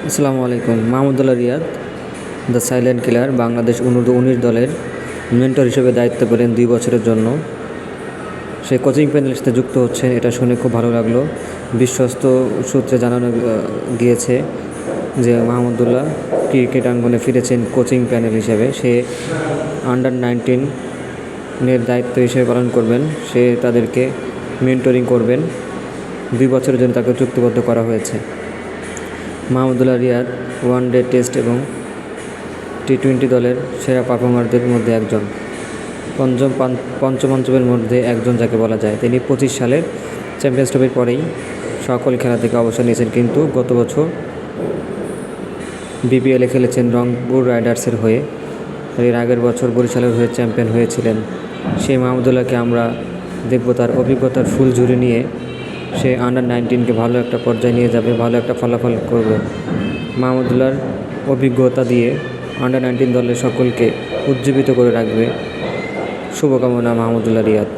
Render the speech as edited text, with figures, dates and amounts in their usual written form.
আসসালামু আলাইকুম। Mahmudullah Riyad, the silent killer, Bangladesh অনূর্ধ্ব-19 দলের মেন্টর হিসেবে দায়িত্ব পেলেন 2 বছরের জন্য। সে কোচিং প্যানেলের সাথে যুক্ত হচ্ছেন, এটা শুনে খুব ভালো লাগলো। বিশ্বস্ত সূত্রে জানানো গিয়েছে যে মাহমুদুল্লাহ ক্রিকেট আঙ্গনে ফিরেছেন কোচিং প্যানেল হিসেবে। সে আন্ডার-19 এর দায়িত্ব হিসেবে পালন করবেন। সে তাদেরকে মেন্টরিং করবেন। 2 বছরের জন্য তাকে চুক্তিবদ্ধ করা হয়েছে। মাহমুদুল্লাহ রিয়াদ ওয়ানডে, টেস্ট এবং টি-20 দলের সেরা পারফর্মারদের মধ্যে একজন, পঞ্চমের মধ্যে একজন যাকে বলা যায়। তিনি 25 সালের চ্যাম্পিয়ন্স ট্রফির পরেই সকল খেলা থেকে অবসর নিয়েছেন, কিন্তু গত বছর বিপিএলে খেলেছেন রংপুর রাইডার্সের হয়ে। এর আগের বছর বরিশালের হয়ে চ্যাম্পিয়ন হয়েছিলেন। সেই মাহমুদুল্লাহকে আমরা দেখব তার অভিজ্ঞতার ফুল ঝুড়ি নিয়ে। সে আন্ডার-19কে ভালো একটা পর্যায়ে নিয়ে যাবে, ভালো একটা ফলাফল করবে। মাহমুদুল্লাহর অভিজ্ঞতা দিয়ে আন্ডার-19 দলের সকলকে উজ্জীবিত করে রাখবে। শুভকামনা মাহমুদুল্লাহ রিয়াদ।